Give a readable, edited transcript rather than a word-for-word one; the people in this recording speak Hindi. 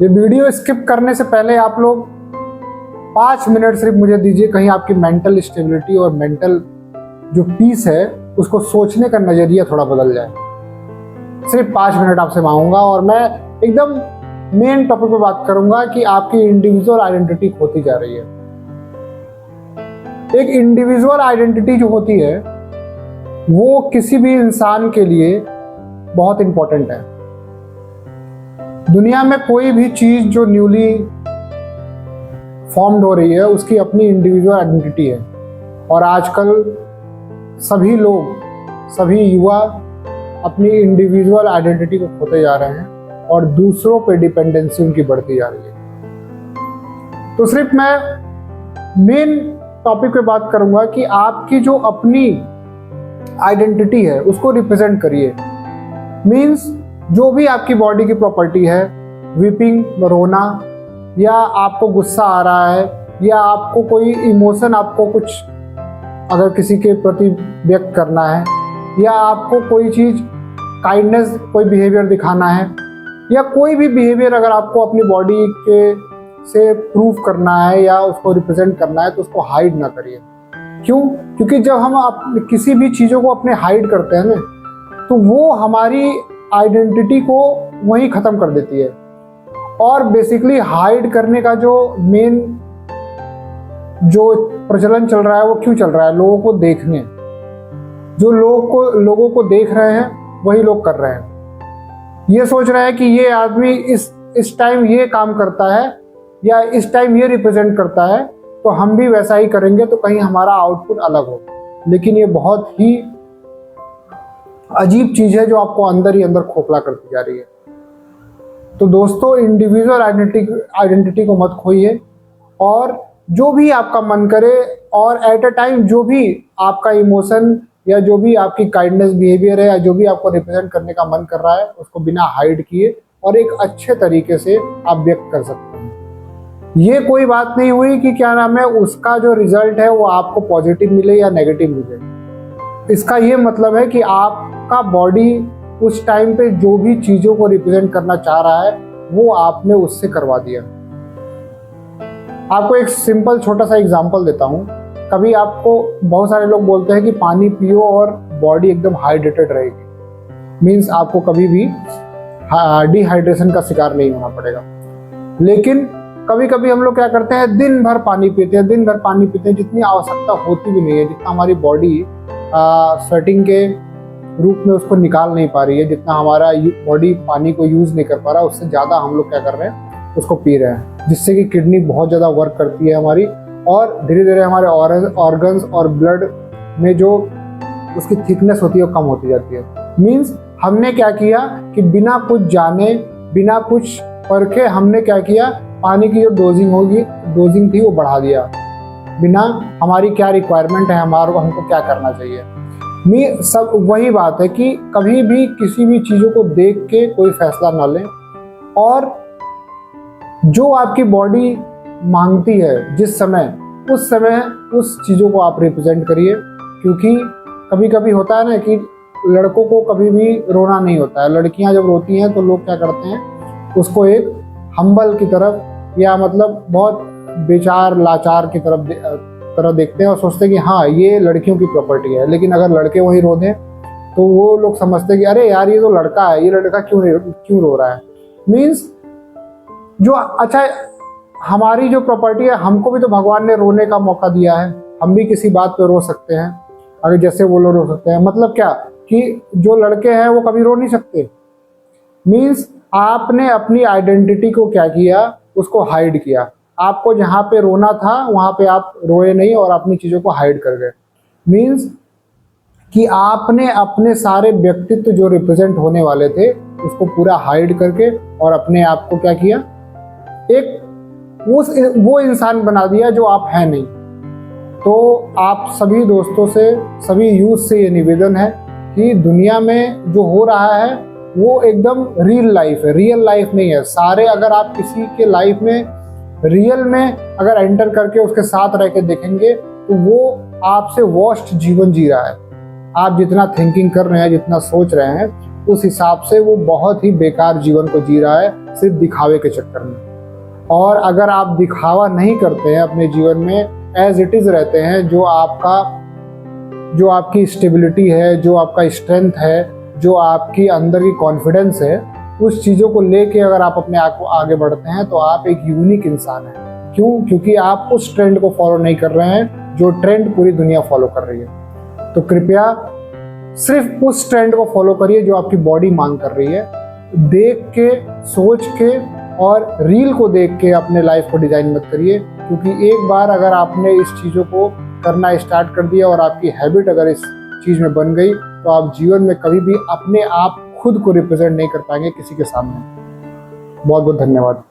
ये वीडियो स्किप करने से पहले आप लोग 5 मिनट सिर्फ मुझे दीजिए, कहीं आपकी मेंटल स्टेबिलिटी और मेंटल जो पीस है उसको सोचने का नजरिया थोड़ा बदल जाए। सिर्फ 5 मिनट आपसे मांगूंगा और मैं एकदम मेन टॉपिक पे बात करूंगा कि आपकी इंडिविजुअल आइडेंटिटी खोती जा रही है। एक इंडिविजुअल आइडेंटिटी जो होती है वो किसी भी इंसान के लिए बहुत इंपॉर्टेंट है। दुनिया में कोई भी चीज जो न्यूली फॉर्म्ड हो रही है उसकी अपनी इंडिविजुअल आइडेंटिटी है। और आजकल सभी लोग, सभी युवा अपनी इंडिविजुअल आइडेंटिटी को खोते जा रहे हैं और दूसरों पे डिपेंडेंसी उनकी बढ़ती जा रही है। तो सिर्फ मैं मेन टॉपिक पे बात करूंगा कि आपकी जो अपनी आइडेंटिटी है उसको रिप्रेजेंट करिए। मीन्स जो भी आपकी बॉडी की प्रॉपर्टी है, वीपिंग, रोना, या आपको गुस्सा आ रहा है, या आपको कोई इमोशन, आपको कुछ अगर किसी के प्रति व्यक्त करना है, या आपको कोई चीज़ काइंडनेस, कोई बिहेवियर दिखाना है, या कोई भी बिहेवियर अगर आपको अपनी बॉडी के से प्रूव करना है या उसको रिप्रेजेंट करना है तो उसको हाइड ना करिए। क्यों? क्योंकि जब हम किसी भी चीज़ों को अपने हाइड करते हैं ना तो वो हमारी आइडेंटिटी को वहीं ख़त्म कर देती है। और बेसिकली हाइड करने का जो मेन जो प्रचलन चल रहा है वो क्यों चल रहा है? लोगों को देखने, जो लोगों को देख रहे हैं वही लोग कर रहे हैं। ये सोच रहे हैं कि ये आदमी इस टाइम ये काम करता है या इस टाइम ये रिप्रेजेंट करता है तो हम भी वैसा ही करेंगे तो कहीं हमारा आउटपुट अलग हो। लेकिन ये बहुत ही अजीब चीज है जो आपको अंदर ही अंदर खोखला करती जा रही है। तो दोस्तों, इंडिविजुअल आइडेंटिटी को मत खोइए और जो भी आपका मन करे और एट अ टाइम जो भी आपका इमोशन या जो भी आपकी काइंडनेस बिहेवियर है या जो भी आपको रिप्रेजेंट करने का मन कर रहा है उसको बिना हाइड किए और एक अच्छे तरीके से आप व्यक्त कर सकते हैं। ये कोई बात नहीं हुई कि क्या नाम है उसका जो रिजल्ट है वो आपको पॉजिटिव मिले या नेगेटिव मिले। इसका ये मतलब है कि आपका बॉडी उस टाइम पे जो भी चीज़ों को रिप्रेजेंट करना चाह रहा है वो आपने उससे करवा दिया। आपको एक सिंपल छोटा सा एग्जांपल देता हूँ। कभी आपको बहुत सारे लोग बोलते हैं कि पानी पियो और बॉडी एकदम हाइड्रेटेड रहेगी। मीन्स आपको कभी भी डिहाइड्रेशन का शिकार नहीं होना पड़ेगा। लेकिन कभी कभी हम लोग क्या करते हैं, दिन भर पानी पीते हैं, जितनी आवश्यकता होती भी नहीं है, जितना हमारी बॉडी स्वेटिंग के रूप में उसको निकाल नहीं पा रही है, जितना हमारा बॉडी पानी को यूज़ नहीं कर पा रहा, उससे ज़्यादा हम लोग क्या कर रहे हैं, उसको पी रहे हैं, जिससे कि किडनी बहुत ज़्यादा वर्क करती है हमारी और धीरे धीरे हमारे ऑर्गन्स और ब्लड में जो उसकी थिकनेस होती है वो कम होती जाती है। मीन्स हमने क्या किया कि बिना कुछ जाने, बिना कुछ परखे हमने क्या किया, पानी की जो डोजिंग थी वो बढ़ा दिया, बिना हमारी क्या रिक्वायरमेंट है, हमको क्या करना चाहिए। सब वही बात है कि कभी भी किसी भी चीज़ों को देख के कोई फैसला ना लें और जो आपकी बॉडी मांगती है जिस समय, उस समय उस चीज़ों को आप रिप्रेजेंट करिए। क्योंकि कभी कभी होता है ना कि लड़कों को कभी भी रोना नहीं होता है, लड़कियां जब रोती हैं तो लोग क्या करते हैं, उसको एक हम्बल की तरफ या मतलब बहुत बेचार लाचार की तरह देखते हैं और सोचते हैं कि हाँ ये लड़कियों की प्रॉपर्टी है। लेकिन अगर लड़के वहीं रो दें तो वो लोग समझते हैं कि अरे यार ये तो लड़का है, ये लड़का क्यों रो रहा है। मीन्स जो अच्छा हमारी जो प्रॉपर्टी है, हमको भी तो भगवान ने रोने का मौका दिया है, हम भी किसी बात पे रो सकते हैं, अगर जैसे वो लोग रो सकते हैं। मतलब क्या कि जो लड़के हैं वो कभी रो नहीं सकते। मीन्स आपने अपनी आइडेंटिटी को क्या किया, उसको हाइड किया। आपको जहाँ पे रोना था वहाँ पे आप रोए नहीं और अपनी चीज़ों को हाइड कर गए। मीन्स कि आपने अपने सारे व्यक्तित्व जो रिप्रेजेंट होने वाले थे उसको पूरा हाइड करके और अपने आप को क्या किया, एक वो इंसान बना दिया जो आप हैं नहीं। तो आप सभी दोस्तों से, सभी यूथ से ये निवेदन है कि दुनिया में जो हो रहा है वो एकदम रियल लाइफ है, रियल लाइफ नहीं है। सारे अगर आप किसी के लाइफ में रियल में अगर एंटर करके उसके साथ रह के देखेंगे तो वो आपसे वर्स्ट जीवन जी रहा है। आप जितना थिंकिंग कर रहे हैं, जितना सोच रहे हैं, उस हिसाब से वो बहुत ही बेकार जीवन को जी रहा है, सिर्फ दिखावे के चक्कर में। और अगर आप दिखावा नहीं करते हैं अपने जीवन में, एज इट इज रहते हैं, जो आपकी स्टेबिलिटी है, जो आपका स्ट्रेंथ है, जो आपकी अंदर की कॉन्फिडेंस है, उस चीज़ों को लेके अगर आप अपने आप को आगे बढ़ते हैं तो आप एक यूनिक इंसान हैं। क्यों? क्योंकि आप उस ट्रेंड को फॉलो नहीं कर रहे हैं जो ट्रेंड पूरी दुनिया फॉलो कर रही है। तो कृपया सिर्फ उस ट्रेंड को फॉलो करिए जो आपकी बॉडी मांग कर रही है। देख के, सोच के और रील को देख के अपने लाइफ को डिजाइन मत करिए, क्योंकि एक बार अगर आपने इस चीज़ों को करना स्टार्ट कर दिया और आपकी हैबिट अगर इस चीज़ में बन गई, तो आप जीवन में कभी भी अपने आप खुद को रिप्रेजेंट नहीं कर पाएंगे किसी के सामने। बहुत बहुत धन्यवाद।